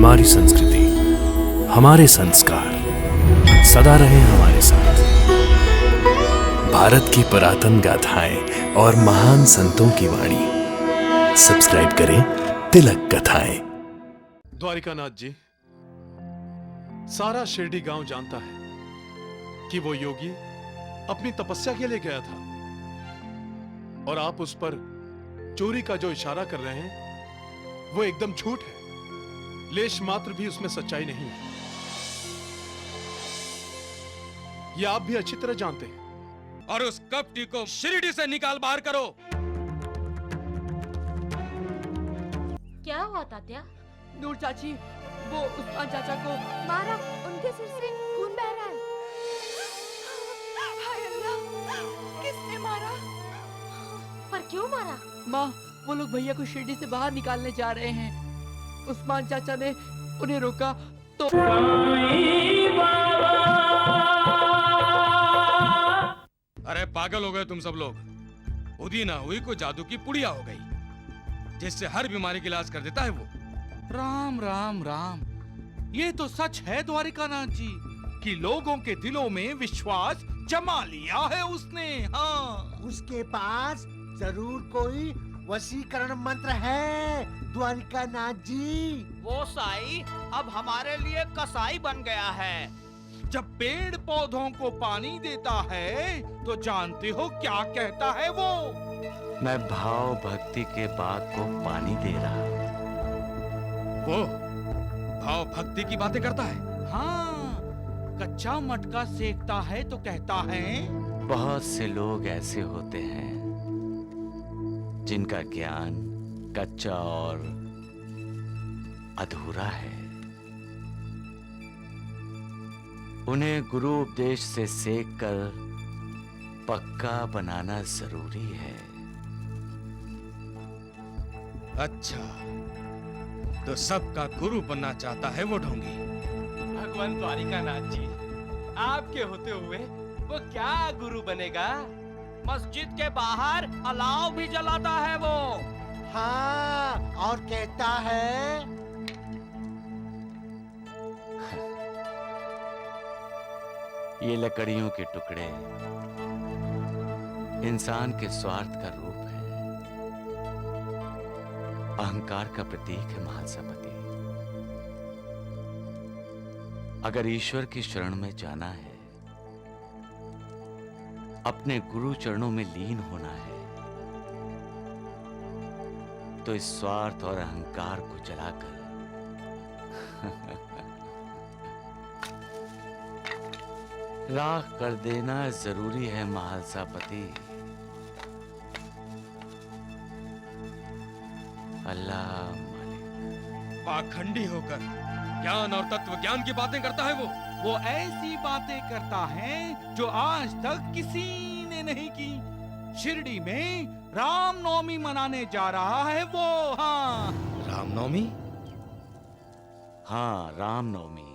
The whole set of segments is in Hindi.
हमारी संस्कृति, हमारे संस्कार सदा रहे हमारे साथ। भारत की पुरातन गाथाएं और महान संतों की वाणी। सब्सक्राइब करें तिलक कथाएं। द्वारिकानाथ जी, सारा शिरडी गांव जानता है कि वो योगी अपनी तपस्या के लिए गया था, और आप उस पर चोरी का जो इशारा कर रहे हैं वो एकदम झूठ है। लेश मात्र भी उसमें सच्चाई नहीं है। ये आप भी अच्छी तरह जानते हैं। और उस कपटी को शिरडी से निकाल बाहर करो। क्या हुआ तात्या? नूर चाची, वो उस्मान चाचा को मारा, उनके सिर से खून बह रहा है। हाय अल्लाह, किसने मारा? पर क्यों मारा? माँ, वो लोग भैया को शिरडी से बाहर निकालने जा रहे हैं। उस्मान चाचा ने उन्हें रोका तो अरे पागल हो गए तुम सब लोग। खुदी ना हुई कोई जादू की पुड़िया हो गई जिससे हर बीमारी का इलाज कर देता है वो। राम राम राम। ये तो सच है द्वारिकानाथ जी कि लोगों के दिलों में विश्वास जमा लिया है उसने। हाँ, उसके पास जरूर कोई वशीकरण मंत्र है द्वारिकानाथ जी। वो साई अब हमारे लिए कसाई बन गया है। जब पेड़ पौधों को पानी देता है तो जानते हो क्या कहता है वो? मैं भाव भक्ति के बाग को पानी दे रहा। वो भाव भक्ति की बातें करता है। हाँ, कच्चा मटका सेकता है तो कहता है बहुत से लोग ऐसे होते हैं जिनका ज्ञान कच्चा और अधूरा है। उन्हें गुरु उपदेश से सेक कर पक्का बनाना जरूरी है। अच्छा, तो सबका गुरु बनना चाहता है वो ढोंगी। भगवान द्वारिकानाथ जी, आपके होते हुए वो क्या गुरु बनेगा? मस्जिद के बाहर अलाव भी जलाता है वो। हाँ, और कहता है ये लकड़ियों के टुकड़े इंसान के स्वार्थ का रूप है, अहंकार का प्रतीक है महासपति। अगर ईश्वर की शरण में जाना है, अपने गुरु चरणों में लीन होना है, तो इस स्वार्थ और अहंकार को जलाकर राख कर देना जरूरी है महासापति। अल्लाह मालिक। पाखंडी होकर ज्ञान और तत्व ज्ञान की बातें करता है वो ऐसी बातें करता है जो आज तक किसी ने नहीं की। शिरडी में रामनवमी मनाने जा रहा है वो। हाँ, रामनवमी। हाँ, रामनवमी।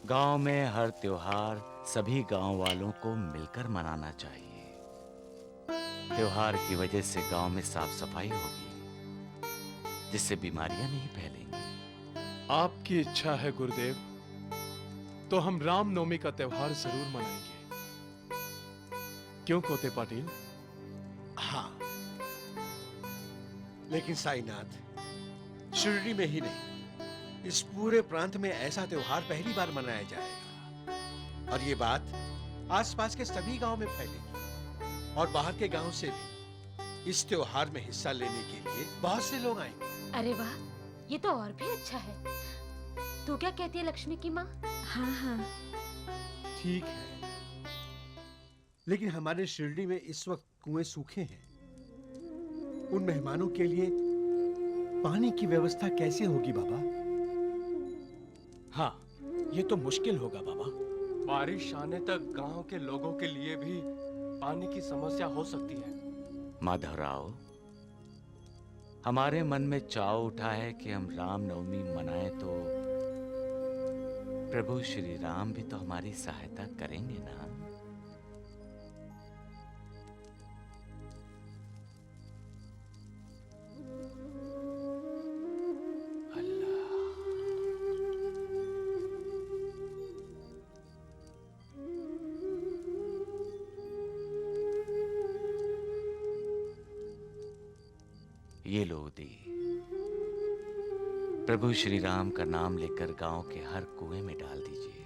गांव में हर त्योहार सभी गांव वालों को मिलकर मनाना चाहिए। त्योहार की वजह से गांव में साफ सफाई होगी, जिससे बीमारियां नहीं फैलेंगी। आपकी इच्छा है गुरुदेव, तो हम रामनवमी का त्योहार जरूर मनाएंगे। क्यों कोते पाटिल? हाँ, लेकिन साईनाथ, शिरडी में ही नहीं, इस पूरे प्रांत में ऐसा त्योहार पहली बार मनाया जाएगा। और ये बात आसपास के सभी गांव में फैलेगी, और बाहर के गांव से भी इस त्योहार में हिस्सा लेने के लिए बहुत से लोग आएंगे। अरे वाह, ये तो और भी अच्छा है। तू क्या कहती है लक्ष्मी की माँ? हाँ हाँ, ठीक है, लेकिन हमारे शिरडी में इस वक्त कुएं सूखे हैं। उन मेहमानों के लिए पानी की व्यवस्था कैसे होगी बाबा? हाँ, ये तो मुश्किल होगा बाबा। बारिश आने तक गांव के लोगों के लिए भी पानी की समस्या हो सकती है। माधवराव, हमारे मन में चाव उठा है कि हम रामनवमी मनाएं, तो प्रभु श्री राम भी तो हमारी सहायता करेंगे ना। ये लो उदी। प्रभु श्री राम का नाम लेकर गांव के हर कुएं में डाल दीजिए।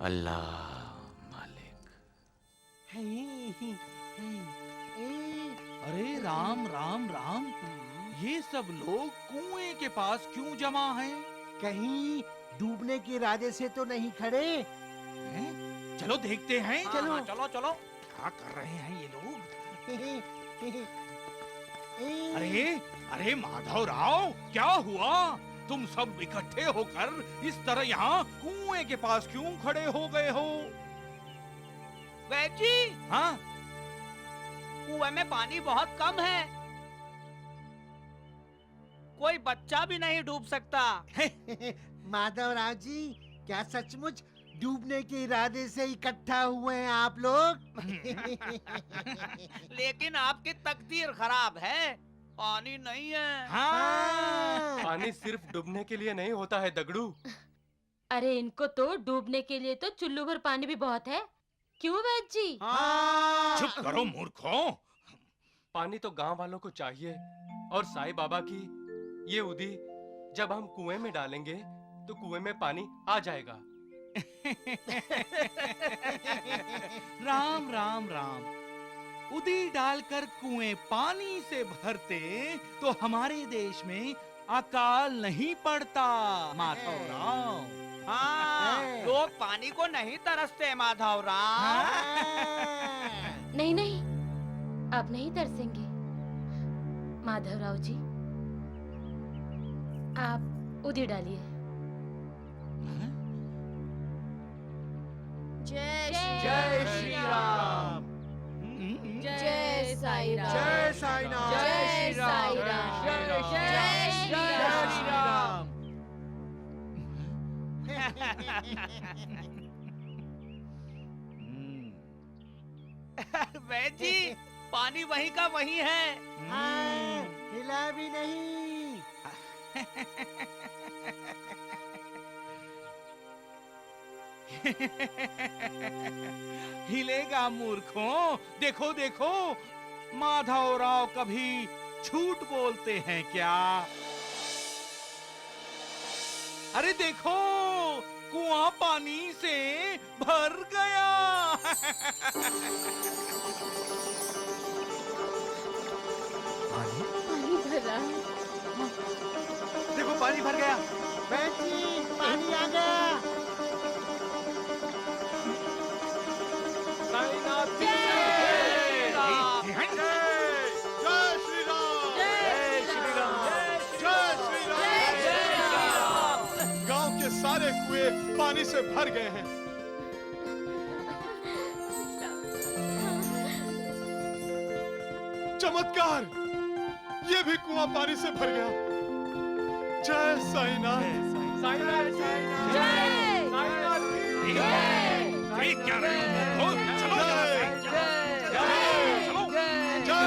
अल्लाह मालिक। अरे राम राम राम, ये सब लोग कुएं के पास क्यों जमा हैं? कहीं डूबने के इरादे से तो नहीं खड़े? हैं? चलो देखते हैं। चलो। चलो चलो। क्या कर रहे हैं ये लोग? अरे अरे माधव राव, क्या हुआ? तुम सब इकट्ठे होकर इस तरह यहाँ कुएं के पास क्यों खड़े हो गए हो? वैद जी, हाँ, कुएं में पानी बहुत कम है, कोई बच्चा भी नहीं डूब सकता। माधवराव जी, क्या सचमुच डूबने के इरादे से इकट्ठा हुए हैं आप लोग? लेकिन आपकी तकदीर खराब है, पानी नहीं है। हाँ। पानी सिर्फ डूबने के लिए नहीं होता है दगड़ू। अरे इनको तो डूबने के लिए तो चुल्लू भर पानी भी बहुत है, क्यों वैद जी? चुप करो मूर्खों। पानी तो गांव वालों को चाहिए, और साईं बाबा की ये उदी जब हम कुएं में डालेंगे तो कुएं में पानी आ जाएगा। राम राम राम, उदी डालकर कुएं पानी से भरते तो हमारे देश में अकाल नहीं पड़ता माधवराव। हाँ, लोग पानी को नहीं तरसते माधवराव। नहीं नहीं, अब नहीं तरसेंगे। माधवराव जी, आप उदी डालिए। जय श्री राम। जय साईं राम। जय साईं राम। जय साईं राम। जय श्री राम। वैद जी, पानी वहीं का वहीं है। हिला भी नहीं। हिलेगा मूर्खों। देखो देखो, माधवराव कभी झूठ बोलते हैं क्या? अरे देखो, कुआं पानी से भर गया। पानी भरा। देखो, पानी भर गया। वैद जी, पानी आ गया। गांव के सारे कुएं पानी से भर गए हैं। चमत्कार, ये भी कुआं पानी से भर गया। जय साईनाथ। क्या रहे हो? चलो यहाँ से। चलो।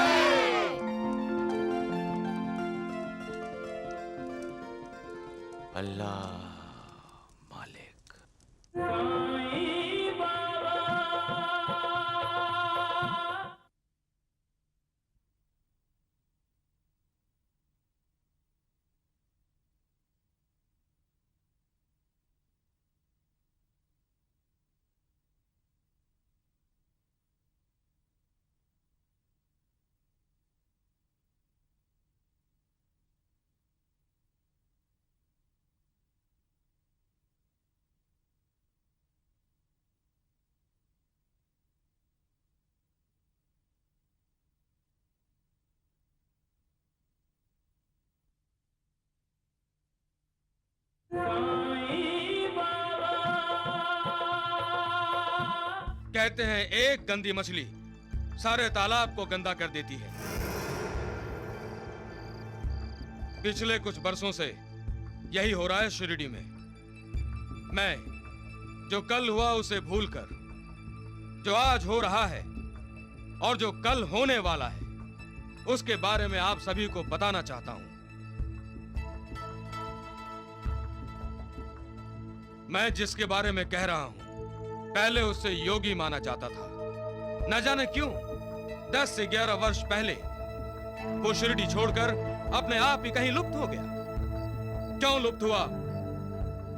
अल्लाह मालिक। कहते हैं एक गंदी मछली सारे तालाब को गंदा कर देती है। पिछले कुछ बरसों से यही हो रहा है शिरडी में। मैं जो कल हुआ उसे भूलकर जो आज हो रहा है और जो कल होने वाला है उसके बारे में आप सभी को बताना चाहता हूं। मैं जिसके बारे में कह रहा हूं पहले उसे योगी माना जाता था। न जाने क्यों 10 से 11 वर्ष पहले वो शिरडी छोड़कर अपने आप ही कहीं लुप्त हो गया। क्यों लुप्त हुआ?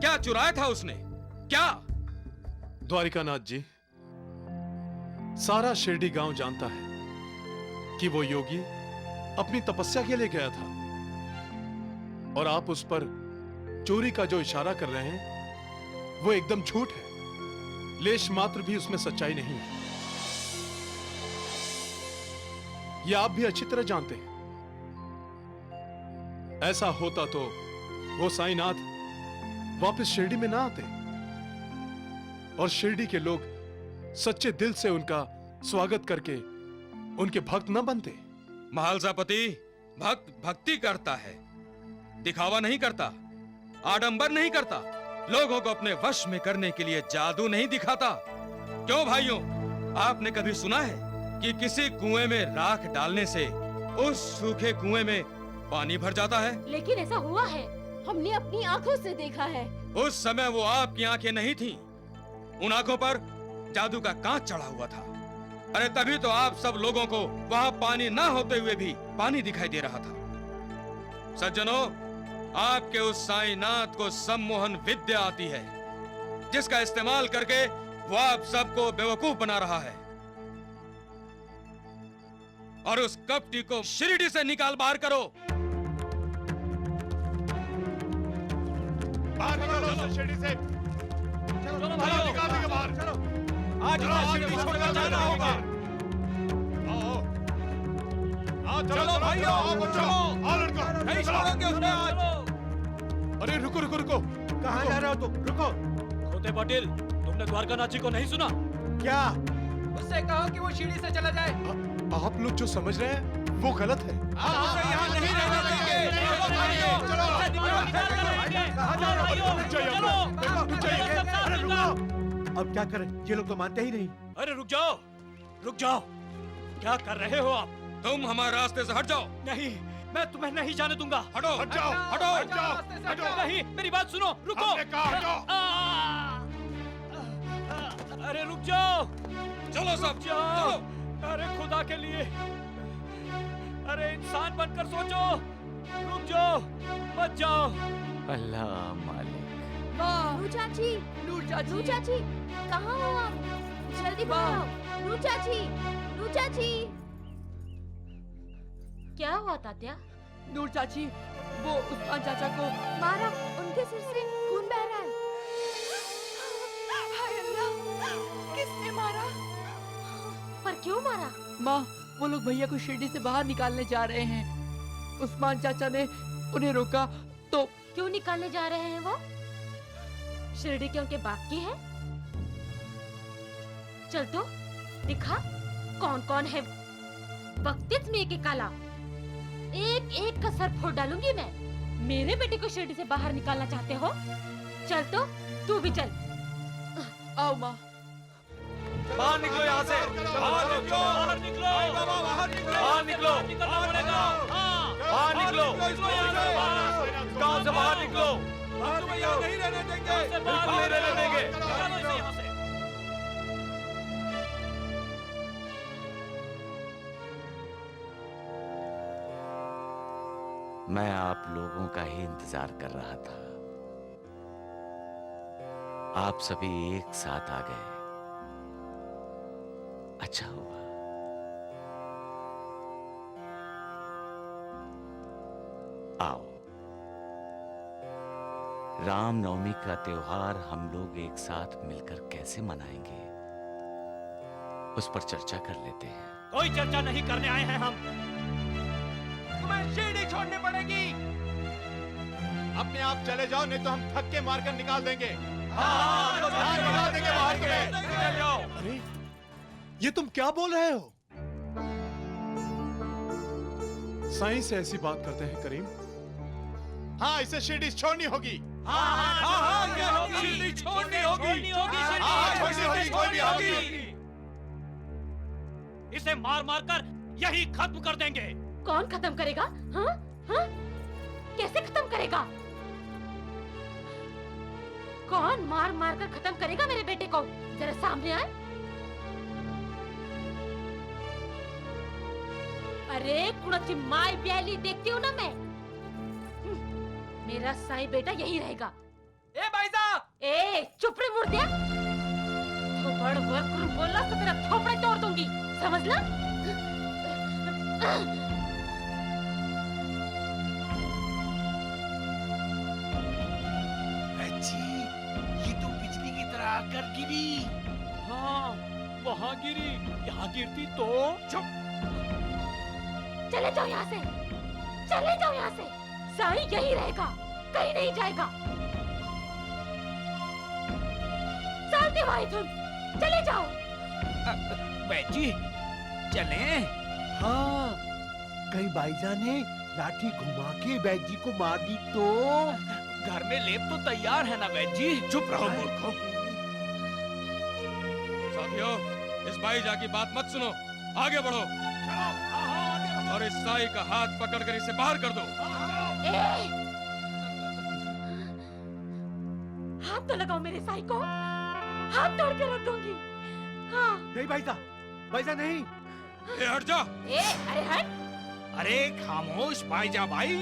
क्या चुराया था उसने? क्या? द्वारिकानाथ जी, सारा शिरडी गांव जानता है कि वो योगी अपनी तपस्या के लिए गया था, और आप उस पर चोरी का जो इशारा कर रहे हैं वो एकदम झूठ है। लेश मात्र भी उसमें सच्चाई नहीं है। ये आप भी अच्छी तरह जानते हैं। ऐसा होता तो वो साईनाथ वापस शिरडी में ना आते, और शिरडी के लोग सच्चे दिल से उनका स्वागत करके उनके भक्त न बनते। महालसापति भक्त भक्ति करता है, दिखावा नहीं करता, आडंबर नहीं करता, लोगों को अपने वश में करने के लिए जादू नहीं दिखाता। क्यों भाइयों, आपने कभी सुना है कि किसी कुएं में राख डालने से उस सूखे कुएं में पानी भर जाता है? लेकिन ऐसा हुआ है, हमने अपनी आंखों से देखा है। उस समय वो आपकी आंखें नहीं थीं, उन आंखों पर जादू का कांच चढ़ा हुआ था। अरे तभी तो आप सब लोगों को वहां पानी ना होते हुए भी पानी दिखाई दे रहा था। सज्जनों, आपके उस साईनाथ को सम्मोहन विद्या आती है, जिसका इस्तेमाल करके वो आप सबको बेवकूफ बना रहा है। और उस कपटी को शिरडी से निकाल बाहर करो। बाहर निकालो शिरडी से। चलो भाइयों, निकाल देंगे बाहर। चलो आज शिरडी छोड़कर जाना होगा। चलो भाइयों, चलो। आओ लड़का, नहीं छोड़ोगे उसने आज। अरे रुको रुको रुको, कहाँ जा रहे हो तुम? रुको। खोते पाटिल, तुमने द्वारकानाथ जी को नहीं सुना? क्या? उससे कहो कि वो शिरडी से चला जाए। आप लोग जो समझ रहे हैं वो गलत है। आप उसे यहाँ नहीं रहने देंगे। चलो भाइयों, अरे रुको, अब क्या करें? ये लोग तो मानते ही नहीं। अरे रुक जाओ, रुक जाओ, क्या कर रहे हो आप? तुम हमारे रास्ते से हट जाओ। नहीं, मैं तुम्हें नहीं जाने दूंगा। हटो, हट जाओ, हटो, हट जाओ, हटो। नहीं, मेरी बात सुनो, रुको। हमने कहा हट जाओ। अरे रुक जाओ, चलो सब जाओ। चलो। अरे खुदा के लिए, अरे इंसान बनकर सोचो। रुक जाओ, मत जाओ। अल्लाह मालिक। माँ, चाची, नूर चाची, नू चाची, कहाँ हो आप? जल्दी माँ। बताओ। नू चाची, नू चाची। क्या हुआ तात्या? नूर चाची, वो उस्मान चाचा को मारा, उनके सिर से खून बह रहा है। हाय अल्लाह, किसने मारा? पर क्यों मारा? माँ, वो लोग भैया को शिरडी से बाहर निकालने जा रहे हैं। उस्मान चाचा ने उन्हें रोका तो। क्यों निकालने जा रहे हैं वो? शिरडी के उनके बाप की है? चल तो दिखा कौन कौन है। वक्तित में एक काला, एक एक का सर फोड़ डालूंगी मैं। मेरे बेटे को शिरडी से बाहर निकालना चाहते हो? चल तो तू भी चल। आओ माँ। बाहर निकलो यहाँ से, बाहर निकलो, बाहर निकलो, बाहर निकलो, निकलना पड़ेगा। बाहर निकलो, गांव से बाहर निकलो। हम तुम्हें यहाँ नहीं रहने देंगे, बिल्कुल नहीं रहने देंगे। निकालो इसे यहाँ से। मैं आप लोगों का ही इंतजार कर रहा था। आप सभी एक साथ आ गए, अच्छा हुआ। आओ, रामनवमी का त्योहार हम लोग एक साथ मिलकर कैसे मनाएंगे, उस पर चर्चा कर लेते हैं। कोई चर्चा नहीं करने आए हैं हम। तुम्हें शिरडी छोड़नी पड़ेगी। अपने आप चले जाओ, नहीं तो हम थक के मारकर निकाल देंगे। निकाल देंगे बाहर तुम्हें। निकल जाओ। अरे ये तुम क्या बोल रहे हो? साईं से ऐसी बात करते हैं करीम? हाँ, इसे शिरडी छोड़नी होगी। शिरडी छोड़नी होगी। इसे मार मार कर यही खत्म कर देंगे। कौन खत्म करेगा? हाँ हाँ, कैसे खत्म करेगा? कौन मार मार कर खत्म करेगा मेरे बेटे को? जरा सामने आए। अरे कुणाची माय प्याली देखती हूँ ना मैं। मेरा साई बेटा यही रहेगा। ए भाई साहब! ए चुप रे मुर्दिया। थोपड़ वर बोला तो तेरा थोपड़े तोड़ दूंगी, समझ ला? ये तो बिजली की तरह आकर गिरी। हाँ, वहाँ गिरी, यहाँ गिरती तो चुप। चले जाओ यहाँ से, चले जाओ यहाँ से। साई यही रहेगा, कहीं नहीं जाएगा। चलते भाई तुम, चले जाओ। बैजी, चलें? हाँ, कहीं भाईजान ने लाठी घुमा के बैजी को मार दी तो? घर में लेप तो तैयार है ना बैजी? चुप रहो मूर्खों। साथियों, इस भाईजा की बात मत सुनो, आगे बढ़ो और इस साई का हाथ पकड़कर इसे बाहर कर दो। हाथ तो लगाओ मेरे साई को, हाथ तोड़ के रख दूंगी। हाँ। नहीं भाईजा, भाईजा नहीं। हट जा। अरे हट। अरे खामोश भाईजा भाई,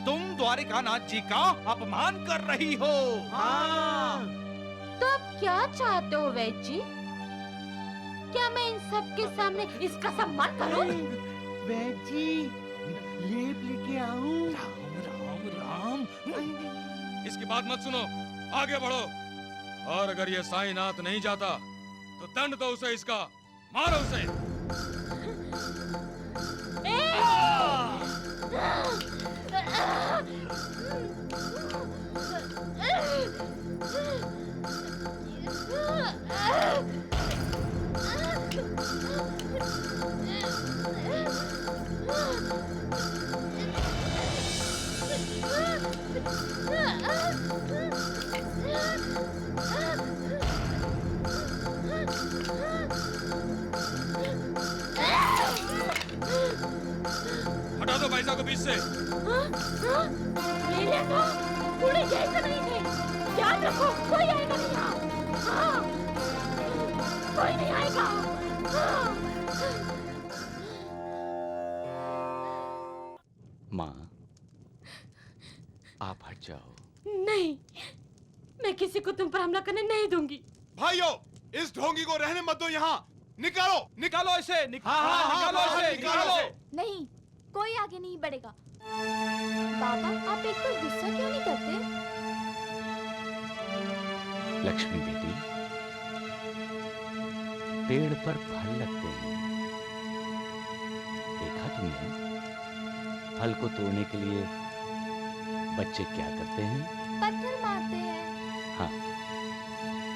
तुम द्वारिकानाथ जी का अपमान कर रही हो। हाँ। तो अब क्या चाहते हो वैद्य जी? क्या मैं इन सब के सामने इसका सम्मान करूं? वैद्य जी, लेप लेके आऊं? राम राम राम। इसकी बात मत सुनो, आगे बढ़ो। और अगर ये साईनाथ नहीं जाता तो दंड दो उसे इसका, मारो उसे। हटा दो भाईसा को बीच से। मेरे तो पूरे जैसे नहीं थे। याद रखो, कोई आएगा नहीं यहाँ। हाँ, कोई नहीं आएगा। हाँ। माँ, आप हट जाओ। नहीं, मैं किसी को तुम पर हमला करने नहीं दूंगी। भाइयों, इस ढोंगी को रहने मत दो यहाँ। निकालो, निकालो इसे, निकालो इसे, निकालो। नहीं, कोई आगे नहीं बढ़ेगा। बाबा, आप एक बार गुस्सा क्यों नहीं करते? लक्ष्मी बेटी, पेड़ पर फल लगते हैं, देखा तुमने? फल को तोड़ने के लिए बच्चे क्या करते हैं? पत्थर मारते हैं। हाँ,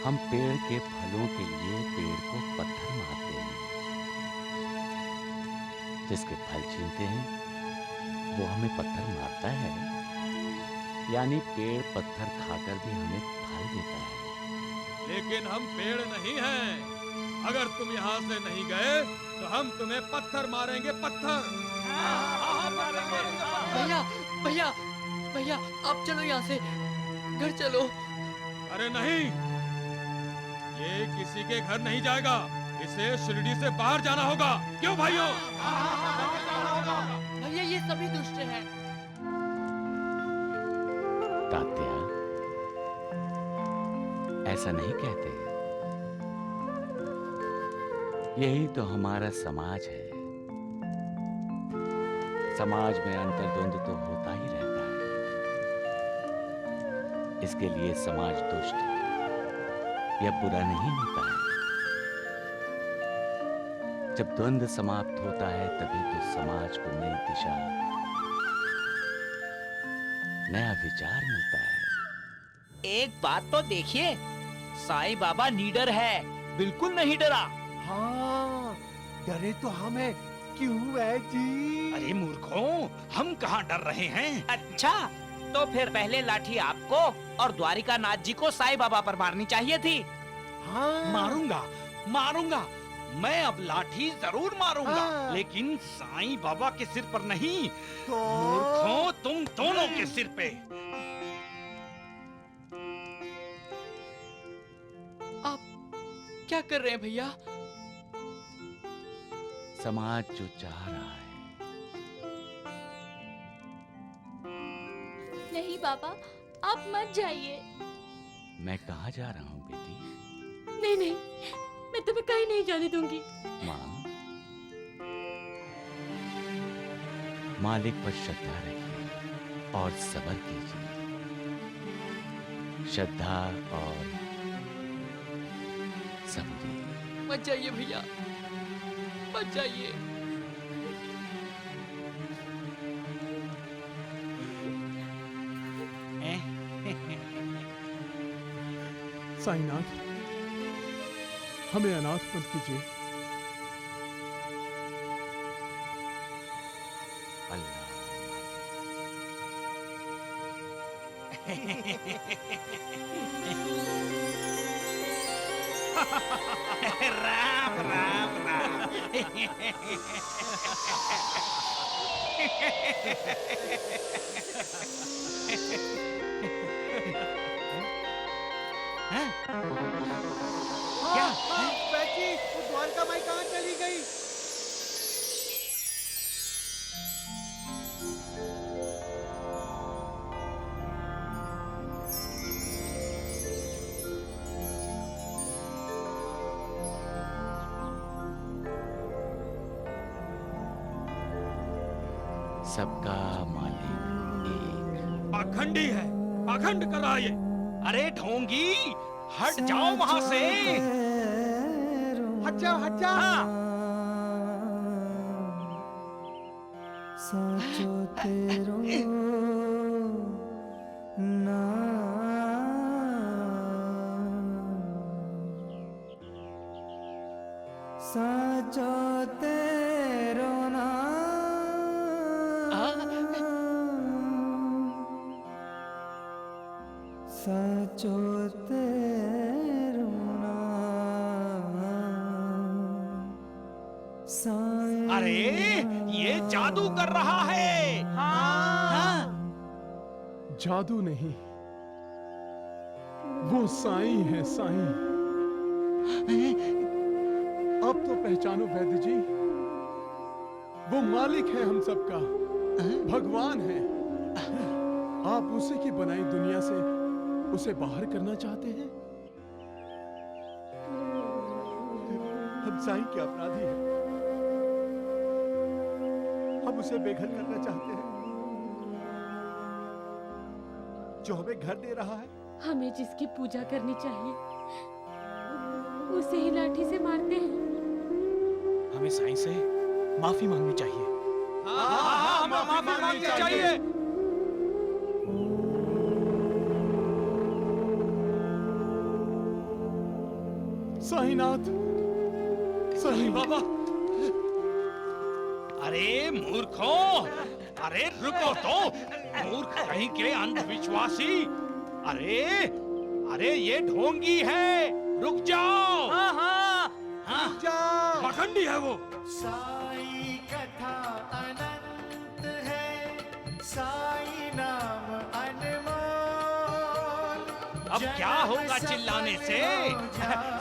हम पेड़ के फलों के लिए पेड़ को पत्थर मारते हैं। जिसके फल छीनते हैं वो हमें पत्थर मारता है, यानी पेड़ पत्थर खाकर भी हमें फल देता है। लेकिन हम पेड़ नहीं हैं। अगर तुम यहाँ से नहीं गए तो हम तुम्हें पत्थर मारेंगे, पत्थर। भैया, भैया, भैया, आप चलो यहाँ से, घर चलो। अरे नहीं, ये किसी के घर नहीं जाएगा। इसे शिरडी से बाहर जाना होगा। क्यों भाइयों? भैया, ये सभी दुष्ट हैं। तात्या, ऐसा नहीं कहते। यही तो हमारा समाज है। समाज में अंतर्द्वंद तो होता ही रहता है। इसके लिए समाज दुष्ट या बुरा नहीं होता है। जब द्वंद समाप्त होता है तभी तो समाज को नई दिशा, नया विचार मिलता है। एक बात तो देखिए, साईं बाबा नीडर है, बिल्कुल नहीं डरा। हाँ, डरे तो हम हैं। क्यों वैद्य जी? अरे मूर्खों, हम कहाँ डर रहे हैं? अच्छा, तो फिर पहले लाठी आपको और द्वारिकानाथ जी को साईं बाबा पर मारनी चाहिए थी। हाँ। मारूंगा, मारूंगा। मैं अब लाठी जरूर मारूंगा, हाँ। लेकिन साईं बाबा के सिर पर नहीं। तो? मूर्खों, तुम दोनों के सिर पे। क्या कर रहे हैं भैया? समाज जो चाह रहा है। नहीं बाबा, आप मत जाइए। मैं कहाँ जा रहा हूँ बेटी? नहीं नहीं, मैं तुम्हें कहीं नहीं जाने दूंगी। माँ, मालिक पर श्रद्धा रखिए और सब्र कीजिए। श्रद्धा और सब्र। मत जाइए भैया, मत जाइए। साईनाथ, हमें अनाथ मत कीजिए। अल्लाह राम राम राम। क्या? बैची, वो द्वारका माई कहाँ चली गई? सबका मालिक एक। पाखंडी है, पाखंड कर रहा है ये। अरे ढोंगी, हट जाओ वहां से। हट जाओ, हट जाओ। हाँ। साचो तेरो साचो तेरो साचो तेरो अरे ये जादू कर रहा है। हाँ। जादू नहीं, वो साईं है, साईं। अब तो पहचानो वैद्य जी, वो मालिक है हम सबका, भगवान है। आप उसी की बनाई दुनिया से उसे बाहर करना चाहते हैं? हम साईं के अपराधी हैं, हम उसे बेघर करना चाहते हैं जो हमें घर दे रहा है। हमें जिसकी पूजा करनी चाहिए उसे ही लाठी से मारते हैं। हमें साईं से माफी मांगनी चाहिए। हाँ, हमें माफी मांगनी चाहिए। साईनाथ, साईं बाबा। अरे मूर्खों, अरे रुको तो, मूर्ख कहीं के अंधविश्वासी। अरे अरे ये ढोंगी है, रुक जाओ। हाँ हाँ हाँ, पाखंडी है वो। साई कथा अनंत है, साई नाम अनमोल। अब क्या होगा चिल्लाने से?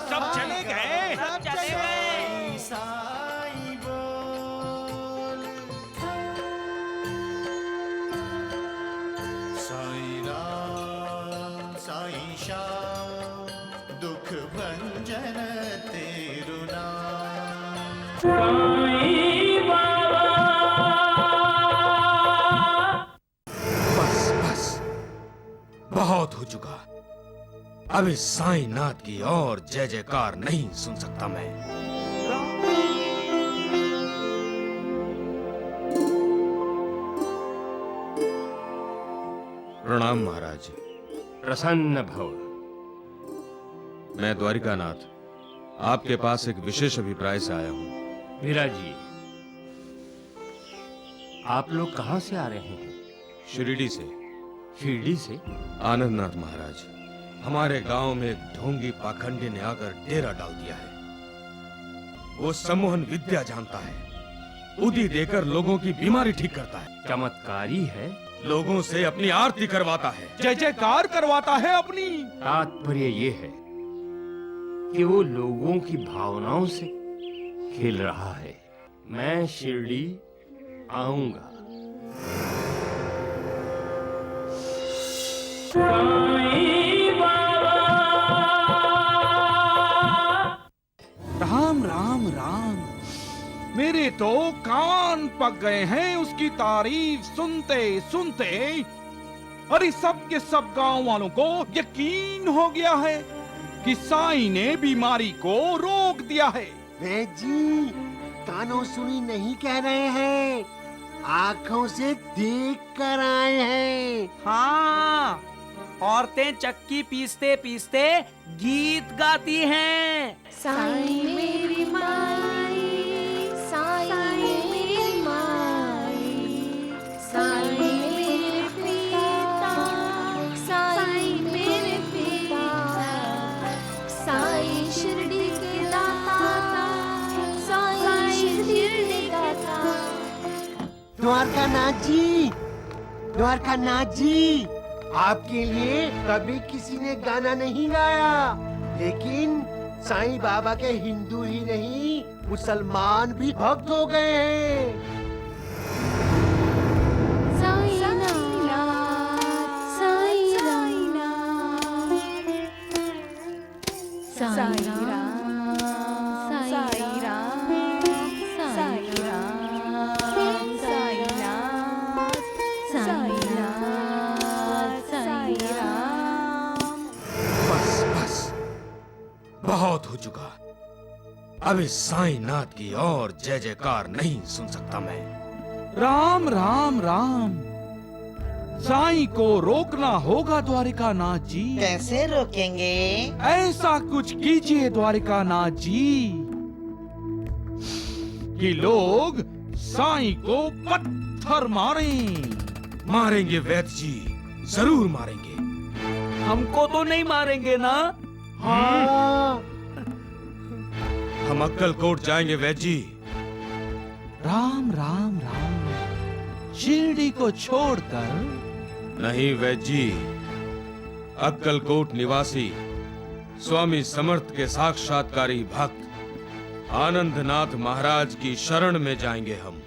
सब चले गए, सब चले गए। साई बोल, साई राम साई श्याम, दुख भंजन तेरु नाम। बस बस, बहुत हो चुका। अब इस साईनाथ की और जय जयकार नहीं सुन सकता मैं। प्रणाम महाराज। प्रसन्न भव। मैं द्वारिकानाथ आपके पास एक विशेष अभिप्राय से आया हूँ। वीरा जी, आप लोग कहाँ से आ रहे हैं? शिरडी से। शिरडी से? आनंदनाथ महाराज, हमारे गांव में एक ढोंगी पाखंडी ने आकर डेरा डाल दिया है। वो सम्मोहन विद्या जानता है, उदी देकर लोगों की बीमारी ठीक करता है। चमत्कारी है। लोगों से अपनी आरती करवाता है, जय जयकार करवाता है अपनी। तात्पर्य ये है कि वो लोगों की भावनाओं से खेल रहा है। मैं शिरडी आऊंगा। राम राम राम, मेरे तो कान पक गए हैं उसकी तारीफ सुनते सुनते। अरे सब के सब गांव वालों को यकीन हो गया है कि साईं ने बीमारी को रोक दिया है। वैद्य जी कानों सुनी नहीं कह रहे हैं, आंखों से देख कर आए हैं। हाँ, औरतें चक्की पीसते पीसते गीत गाती हैं। साईं मेरी माई, साईं मेरी माई, साईं मेरे पिता, साईं मेरे पिता, साईं शिरडी के दाता, साईं शिरडी दाता। द्वारकानाथ जी, द्वारकानाथ जी, आपके लिए कभी किसी ने गाना नहीं गाया, लेकिन साईं बाबा के हिंदू ही नहीं मुसलमान भी भक्त हो गए हैं। बहुत हो चुका। अब इस साईंनाथ की और जय जयकार नहीं सुन सकता मैं। राम राम राम, साईं को रोकना होगा द्वारिकानाथ जी। कैसे रोकेंगे? ऐसा कुछ कीजिए द्वारिकानाथ जी कि लोग साईं को पत्थर मारें। मारेंगे वैद्य जी, जरूर मारेंगे। हमको तो नहीं मारेंगे ना? हाँ। हम अक्कलकोट जाएंगे वैद्य जी। राम राम राम, शिरडी को छोड़कर? नहीं वैद्य जी, अक्कलकोट निवासी स्वामी समर्थ के साक्षात्कारी भक्त आनंदनाथ महाराज की शरण में जाएंगे हम।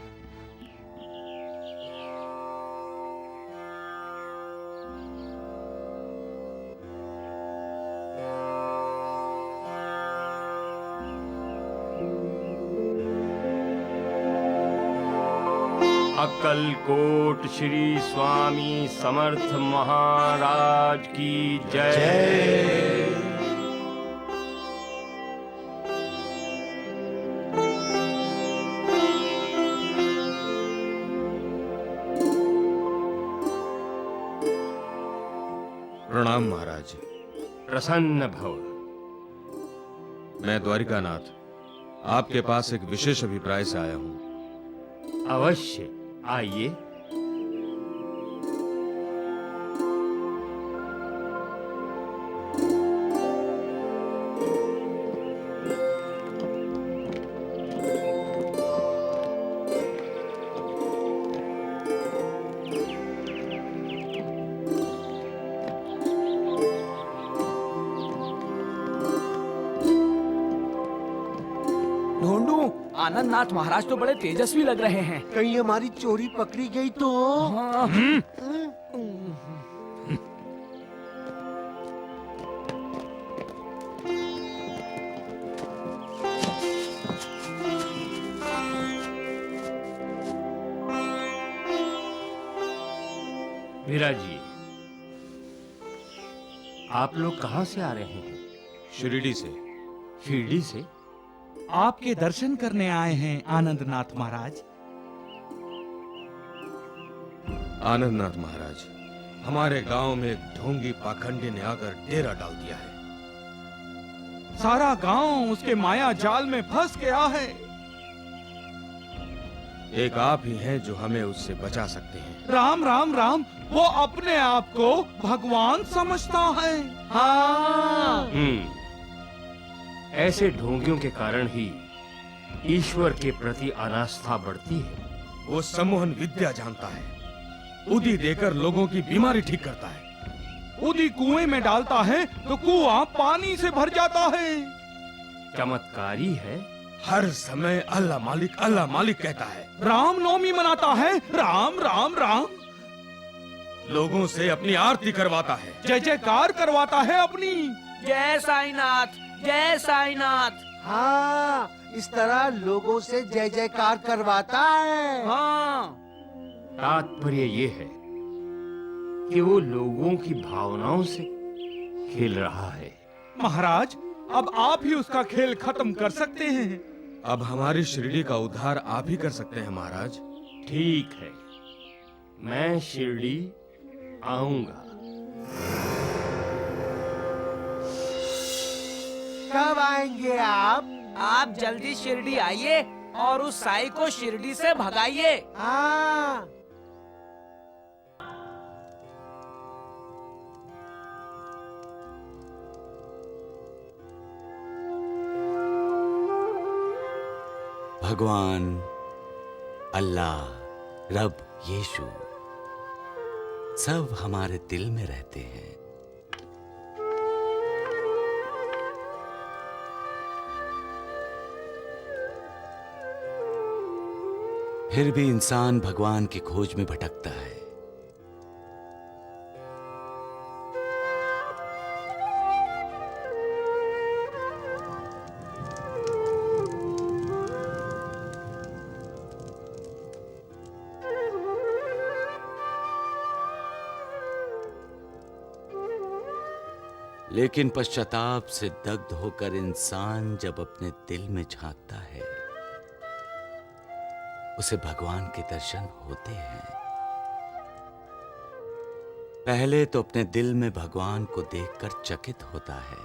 अक्कलकोट श्री स्वामी समर्थ महाराज की जय। प्रणाम महाराज। प्रसन्न भव। मैं द्वारिकानाथ आपके पास एक विशेष अभिप्राय से आया हूं। अवश्य आइए। ढूंढू, आनंदनाथ महाराज तो बड़े तेजस्वी लग रहे हैं। कहीं हमारी चोरी पकड़ी गई तो? हाँ। वीरा जी, आप लोग कहाँ से आ रहे हैं? शिरडी से। शिरडी से? आपके दर्शन करने आए हैं आनंदनाथ महाराज। आनंदनाथ महाराज, हमारे गांव में एक ढोंगी पाखंडी ने आकर डेरा डाल दिया है। सारा गांव उसके माया जाल में फंस गया है। एक आप ही हैं जो हमें उससे बचा सकते हैं। राम राम राम, वो अपने आप को भगवान समझता है। हाँ। ऐसे ढोंगियों के कारण ही ईश्वर के प्रति अनास्था बढ़ती है। वो सम्मोहन विद्या जानता है, उदी देकर लोगों की बीमारी ठीक करता है। उदी कुएं में डालता है तो कुआं पानी से भर जाता है। चमत्कारी है। हर समय अल्लाह मालिक कहता है। राम नवमी मनाता है, राम राम राम। लोगों से अपनी आरती करवाता है, जय जयकार करवाता है अपनी। जय साईनाथ, जय साईनाथ। हाँ, इस तरह लोगों से जय जयकार करवाता है। हाँ, तात्पर्य ये है कि वो लोगों की भावनाओं से खेल रहा है। महाराज, अब आप ही उसका खेल खत्म कर सकते हैं। अब हमारी शिरडी का उद्धार आप ही कर सकते हैं महाराज। ठीक है, मैं शिरडी आऊंगा। कब आएंगे आप? आप जल्दी शिरडी आइए और उस साई को शिरडी से भगाइए। हाँ। भगवान, अल्लाह, रब, यीशु सब हमारे दिल में रहते हैं। फिर भी इंसान भगवान की खोज में भटकता है। लेकिन पश्चाताप से दग्ध होकर इंसान जब अपने दिल में झांकता है, उसे भगवान के दर्शन होते हैं। पहले तो अपने दिल में भगवान को देखकर चकित होता है,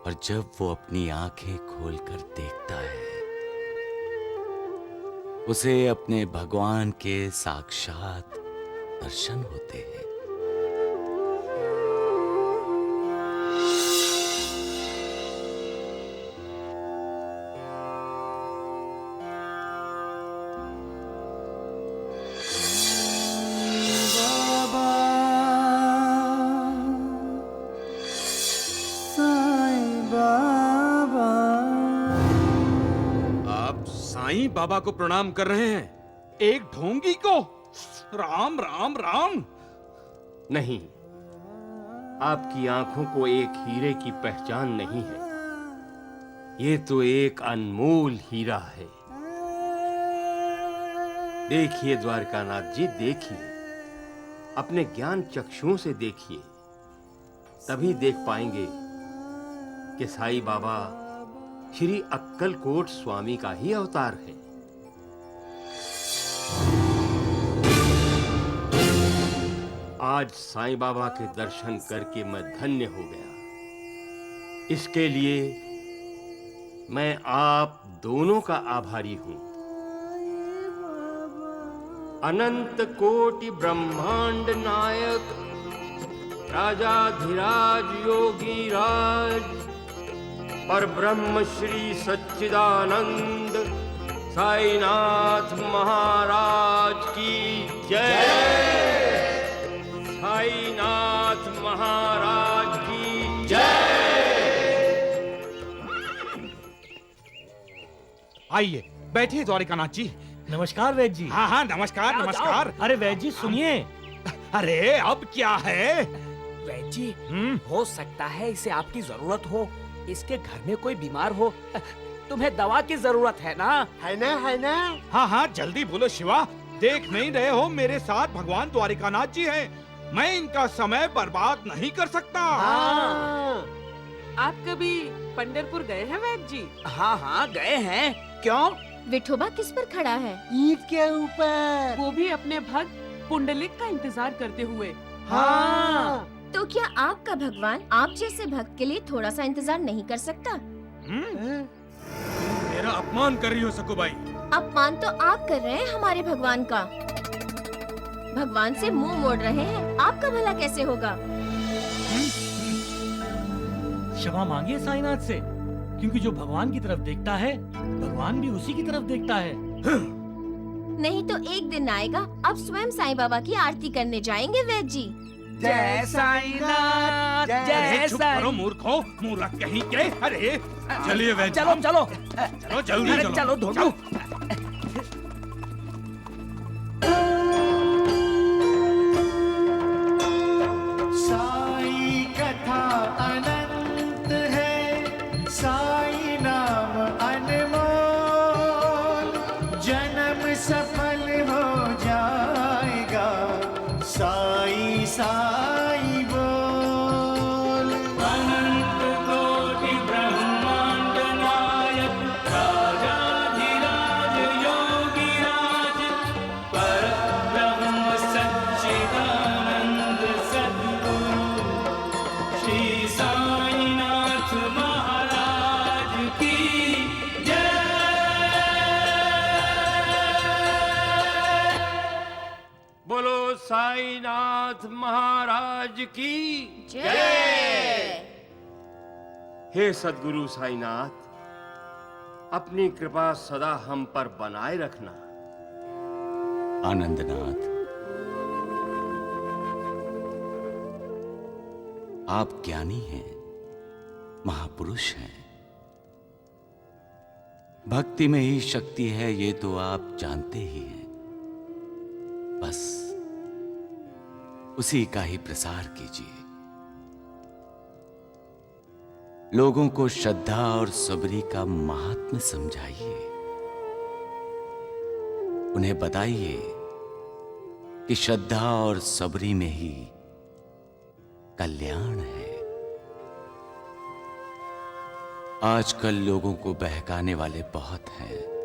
और जब वो अपनी आंखें खोलकर देखता है, उसे अपने भगवान के साक्षात दर्शन होते हैं। आप साईं बाबा को प्रणाम कर रहे हैं? एक ढोंगी को? राम राम राम। नहीं, आपकी आंखों को एक हीरे की पहचान नहीं है। ये तो एक अनमोल हीरा है। देखिए द्वारकानाथ जी, देखिए, अपने ज्ञान चक्षुओं से देखिए, तभी देख पाएंगे कि साईं बाबा श्री अक्कलकोट स्वामी का ही अवतार है। आज साईं बाबा के दर्शन करके मैं धन्य हो गया। इसके लिए मैं आप दोनों का आभारी हूं। अनंत कोटि ब्रह्मांड नायक राजाधिराज योगी राज पर ब्रह्म श्री सच्चिदानंद साईनाथ महाराज की जय। साईनाथ महाराज की जय। आइए बैठिए द्वारिकानाथ जी। नमस्कार वैद्य जी। हाँ हाँ, नमस्कार नमस्कार। अरे वैद्य जी सुनिए। अरे अब क्या है? वैद्य जी, हो सकता है इसे आपकी जरूरत हो। इसके घर में कोई बीमार हो। तुम्हें दवा की जरूरत है ना? है ना, है ना? हाँ हाँ, जल्दी बोलो शिवा। देख नहीं रहे हो, मेरे साथ भगवान द्वारिकानाथ जी हैं। मैं इनका समय बर्बाद नहीं कर सकता। हाँ। आप कभी पंढरपुर गए हैं वैद्य जी? हाँ हाँ, गए हैं। क्यों? विठोबा किस पर खड़ा है? ईंट के ऊपर। वो भी अपने भक्त पुंडलिक का इंतजार करते हुए। हाँ। तो क्या आपका भगवान आप जैसे भक्त के लिए थोड़ा सा इंतजार नहीं कर सकता? मेरा अपमान कर रही हो सकुबाई। अपमान तो आप कर रहे हैं हमारे भगवान का। भगवान से मुंह मोड़ रहे हैं, आपका भला कैसे होगा? क्षमा मांगिए साईनाथ से, क्योंकि जो भगवान की तरफ देखता है, भगवान भी उसी की तरफ देखता है। नहीं तो एक दिन आएगा, अब स्वयं साईं बाबा की आरती करने जाएंगे वैद्य जी। जय साईनाथ अरे चुप साईं। करो मूर्खों, मूर्ख कहीं के। अरे चलिए वैद्य चलो साहब। चलो चलो जल्दी अरे चलो। चलो धोंडू। साई कथा अनंत है, साई नाम अनमोल, जन्म सफल हो जाएगा, साई साई बोल। अनंत कोटि ब्रह्मांड नायक, राजाधिराज योगिराज, परब्रह्म सच्चिदानंद सद्गुरु श्री साईनाथ महाराज की बोलो साईनाथ महाराज की जय। हे सद्गुरु साईनाथ, अपनी कृपा सदा हम पर बनाए रखना। आनंदनाथ, आप ज्ञानी हैं, महापुरुष हैं। भक्ति में ही शक्ति है, ये तो आप जानते ही हैं। बस उसी का ही प्रसार कीजिए। लोगों को श्रद्धा और सबरी का महात्म्य समझाइए। उन्हें बताइए कि श्रद्धा और सबरी में ही कल्याण है। आजकल लोगों को बहकाने वाले बहुत हैं।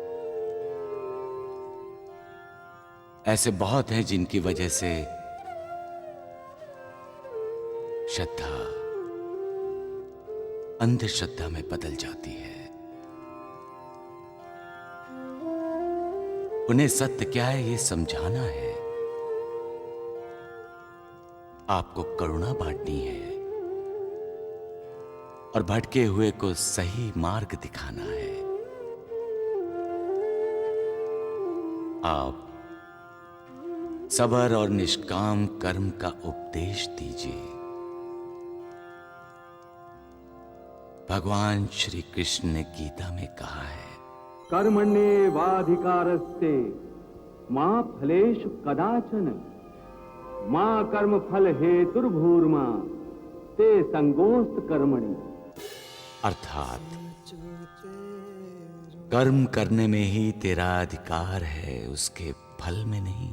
ऐसे बहुत हैं जिनकी वजह से श्रद्धा अंधश्रद्धा में बदल जाती है। उन्हें सत्य क्या है ये समझाना है। आपको करुणा बांटनी है और भटके हुए को सही मार्ग दिखाना है। आप सबर और निष्काम कर्म का उपदेश दीजिए। भगवान श्री कृष्ण ने गीता में कहा है, कर्मण्येवाधिकारस्ते मा फलेषु कदाचन, मा कर्म फल हेतुर्भूर्मा ते संगोस्त कर्मणि। अर्थात कर्म करने में ही तेरा अधिकार है, उसके फल में नहीं।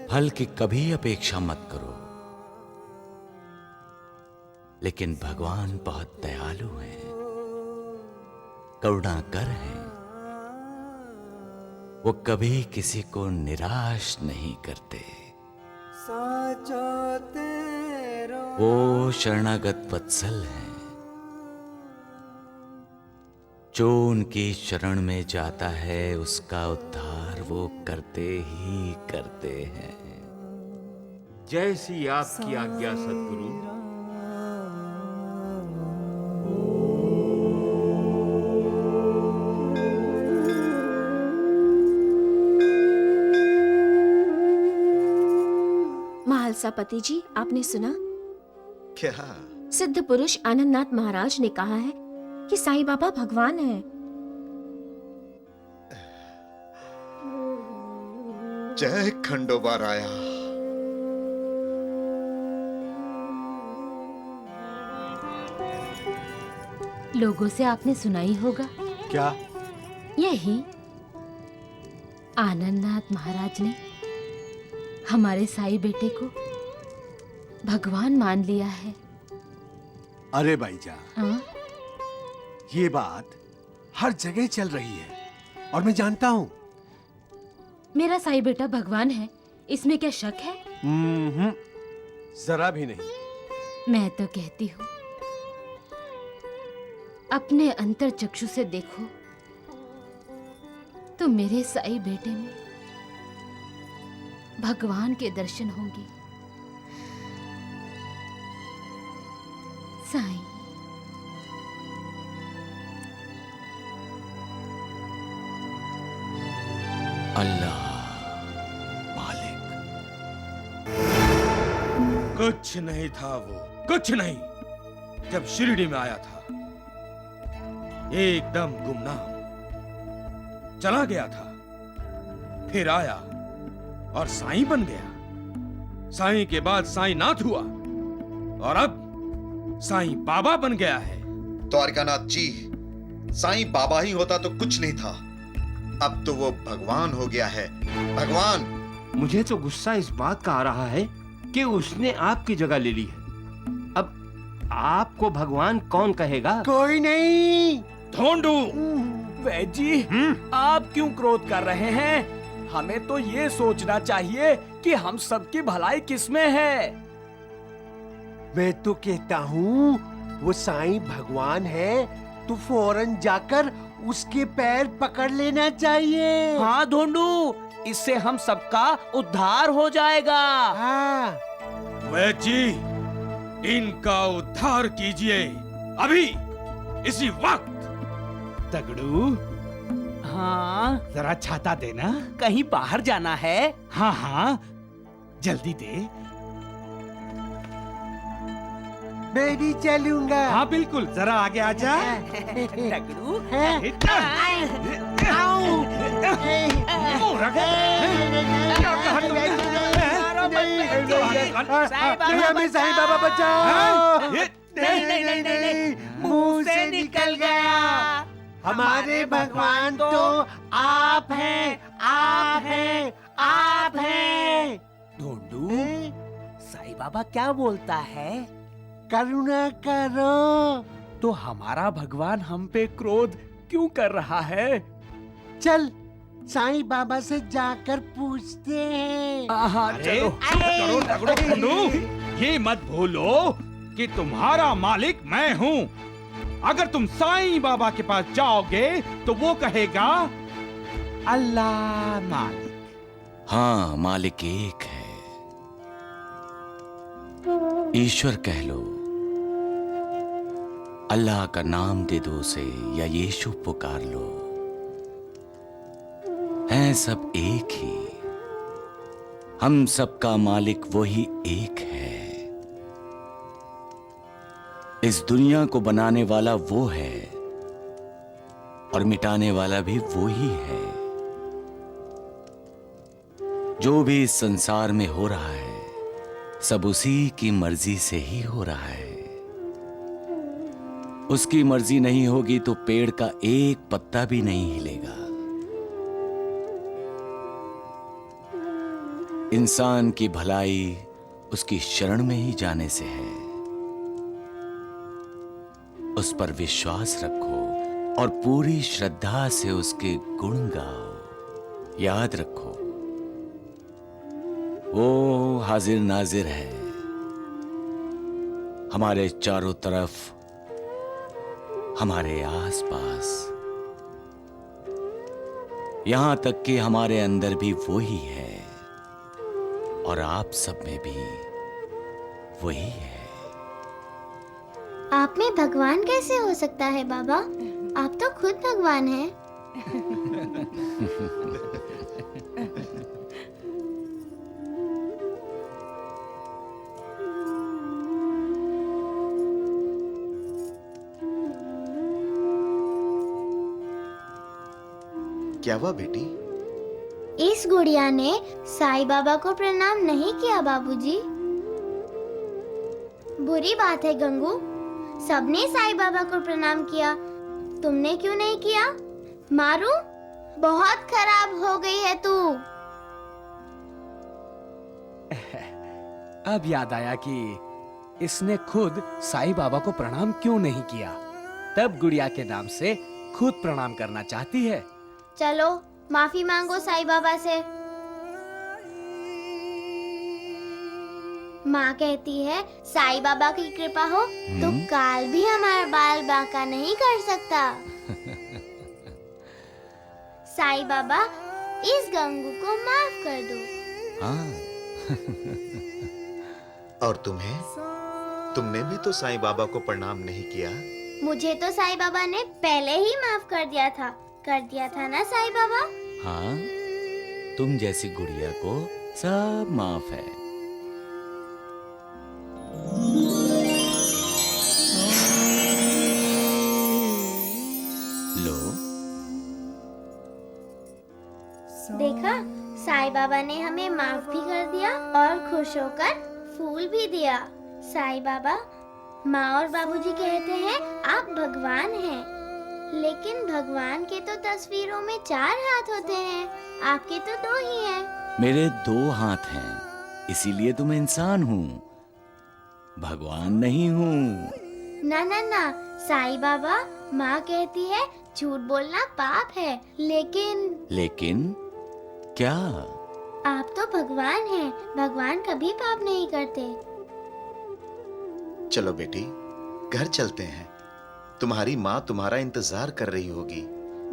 फल की कभी अपेक्षा मत करो। लेकिन भगवान बहुत दयालु हैं, करुणाकर हैं। वो कभी किसी को निराश नहीं करते। वो शरणागत वत्सल हैं। जो उनकी शरण में जाता है उसका उद्धार वो करते ही करते हैं। जैसी आपकी आज्ञा सद्गुरु। महालसापति जी, आपने सुना? क्या? सिद्ध पुरुष आनंदनाथ महाराज ने कहा है कि साईं बाबा भगवान हैं। जय खंडोबा राया। लोगों से आपने सुना ही होगा। क्या? यही आनंदनाथ महाराज ने हमारे साईं बेटे को भगवान मान लिया है। अरे भाईजान, हाँ? ये बात हर जगह चल रही है और मैं जानता हूँ। मेरा साईं बेटा भगवान है, इसमें क्या शक है? जरा भी नहीं। मैं तो कहती हूँ अपने अंतर चक्षु से देखो तो मेरे साईं बेटे में भगवान के दर्शन होंगे। साईं, अल्लाह मालिक। कुछ नहीं था वो, कुछ नहीं। जब शिरडी में आया था एकदम गुमनाम, चला गया था, फिर आया और साईं बन गया। साईं के बाद साईं नाथ हुआ और अब साईं बाबा बन गया है। द्वारकानाथ जी, साईं बाबा ही होता तो कुछ नहीं था, अब तो वो भगवान हो गया है, भगवान। मुझे तो गुस्सा इस बात का आ रहा है कि उसने आपकी जगह ले ली है। अब आपको भगवान कौन कहेगा? कोई नहीं। ढोंडू। वैद्य जी, आप क्यों क्रोध कर रहे हैं? हमें तो ये सोचना चाहिए कि हम सबकी भलाई किसमें है। मैं तो कहता हूँ वो साईं भगवान है तो फौरन जाकर उसके पैर पकड़ लेना चाहिए। हाँ ढोंडू, इससे हम सबका उद्धार हो जाएगा। हाँ। वैद्य जी, इनका उद्धार कीजिए अभी, इसी वक्त। तगड़ू, हाँ जरा छाता देना, कहीं बाहर जाना है। हाँ हाँ जल्दी दे। मैं भी चलूंगा। हाँ बिल्कुल, जरा आगे आजा। तगड़ू, हमें साईं बाबा बचाओ। नहीं, मुंह से निकल गया। हमारे भगवान तो आप हैं, आप हैं, आप हैं। ढोंडू, साईं बाबा क्या बोलता है? करुणा करो। तो हमारा भगवान हम पे क्रोध क्यों कर रहा है? चल साईं बाबा से जाकर पूछते हैं। हाँ चलो। करो तगड़ो ढोंडू, ये मत भूलो कि तुम्हारा मालिक मैं हूँ। अगर तुम साईं बाबा के पास जाओगे तो वो कहेगा अल्लाह मालिक। हाँ, मालिक एक है, ईश्वर कह लो, अल्लाह का नाम दे दो उसे या यीशु पुकार लो, हैं सब एक ही। हम सबका मालिक वही एक है। इस दुनिया को बनाने वाला वो है और मिटाने वाला भी वो ही है। जो भी इस संसार में हो रहा है सब उसी की मर्जी से ही हो रहा है। उसकी मर्जी नहीं होगी तो पेड़ का एक पत्ता भी नहीं हिलेगा। इंसान की भलाई उसकी शरण में ही जाने से है। उस पर विश्वास रखो और पूरी श्रद्धा से उसके गुण गाओ। याद रखो, वो हाजिर नाजिर है, हमारे चारों तरफ, हमारे आसपास, यहां तक कि हमारे अंदर भी वो ही है और आप सब में भी वही है। आप में भगवान कैसे हो सकता है बाबा? आप तो खुद भगवान हैं। क्या हुआ बेटी? इस गुड़िया ने साईं बाबा को प्रणाम नहीं किया बाबूजी। बुरी बात है गंगू, सबने साईं बाबा को प्रणाम किया, तुमने क्यों नहीं किया? मारू, बहुत खराब हो गई है तू। अब याद आया कि इसने खुद साईं बाबा को प्रणाम क्यों नहीं किया। तब गुड़िया के नाम से खुद प्रणाम करना चाहती है। चलो माफी मांगो साईं बाबा से। माँ कहती है साईं बाबा की कृपा हो तो काल भी हमारा बाल बांका नहीं कर सकता। साईं बाबा इस गंगू को माफ कर दो। हाँ। और तुम्हें? तुमने भी तो साईं बाबा को प्रणाम नहीं किया। मुझे तो साईं बाबा ने पहले ही माफ कर दिया था ना साईं बाबा? हाँ, तुम जैसी गुड़िया को सब माफ है। बाबा ने हमें माफ भी कर दिया और खुश होकर फूल भी दिया। साईं बाबा, माँ और बाबूजी कहते हैं आप भगवान हैं, लेकिन भगवान के तो तस्वीरों में 4 हाथ होते हैं, आपके तो 2 ही हैं। मेरे 2 हाथ हैं, इसीलिए तो मैं इंसान हूँ, भगवान नहीं हूँ। ना ना ना, साईं बाबा, माँ कहती है झूठ बोलना पाप है, लेकिन क्या? आप तो भगवान हैं, भगवान कभी पाप नहीं करते। चलो बेटी, घर चलते हैं। तुम्हारी माँ तुम्हारा इंतजार कर रही होगी।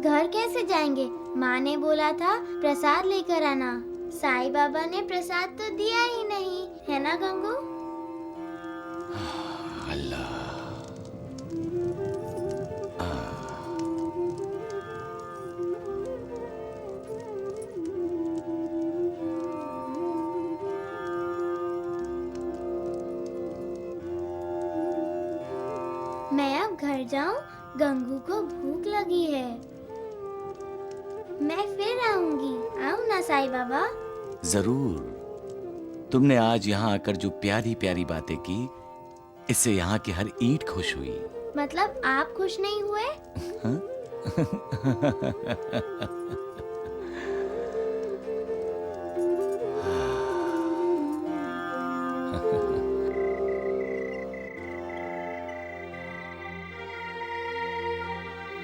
घर कैसे जाएंगे? माँ ने बोला था प्रसाद लेकर आना। साईं बाबा ने प्रसाद तो दिया ही नहीं, है ना गंगू? अल्लाह। मैं अब घर जाऊं, गंगू को भूख लगी है। मैं फिर आऊंगी, आऊं ना साईं बाबा? जरूर। तुमने आज यहाँ आकर जो प्यारी प्यारी बातें की, इससे यहाँ की हर ईंट खुश हुई। मतलब आप खुश नहीं हुए? हाँ?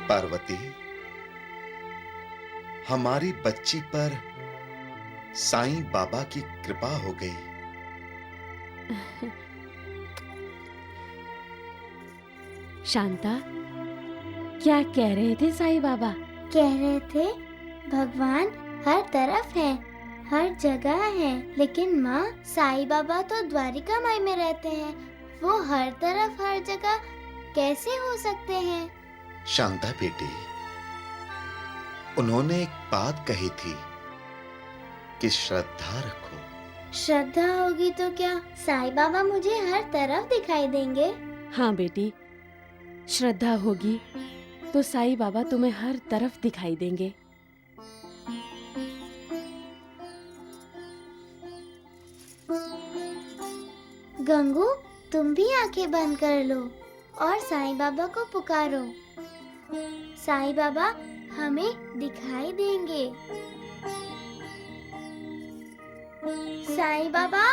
पार्वती, हमारी बच्ची पर साईं बाबा की कृपा हो गई। शांता, क्या कह रहे थे साईं बाबा? कह रहे थे भगवान हर तरफ है, हर जगह है, लेकिन माँ, साईं बाबा तो द्वारिका माई में रहते हैं, वो हर तरफ हर जगह कैसे हो सकते हैं? शांता बेटी, उन्होंने एक बात कही थी कि श्रद्धा रखो। श्रद्धा होगी तो क्या साईं बाबा मुझे हर तरफ दिखाई देंगे? हाँ बेटी, श्रद्धा होगी तो साईं बाबा तुम्हें हर तरफ दिखाई देंगे। गंगू, तुम भी आंखें बंद कर लो और साईं बाबा को पुकारो। साईं बाबा हमें दिखाई देंगे। साईं बाबा,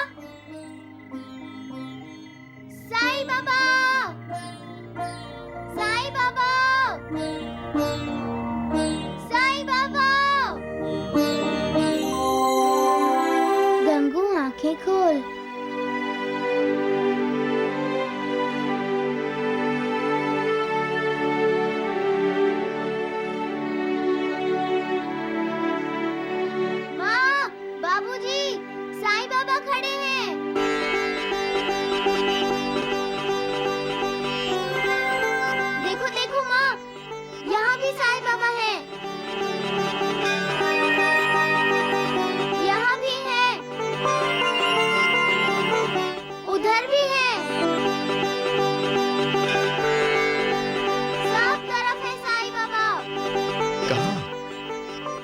साईं बाबा, साईं बाबा, साईं बाबा। गंगू, आंखें खोल।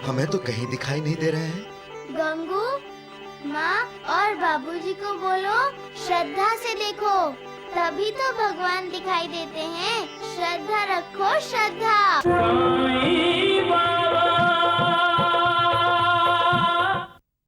हमें तो कहीं दिखाई नहीं दे रहे हैं। गंगू, माँ और बाबूजी को बोलो श्रद्धा से देखो, तभी तो भगवान दिखाई देते हैं। श्रद्धा रखो, श्रद्धा।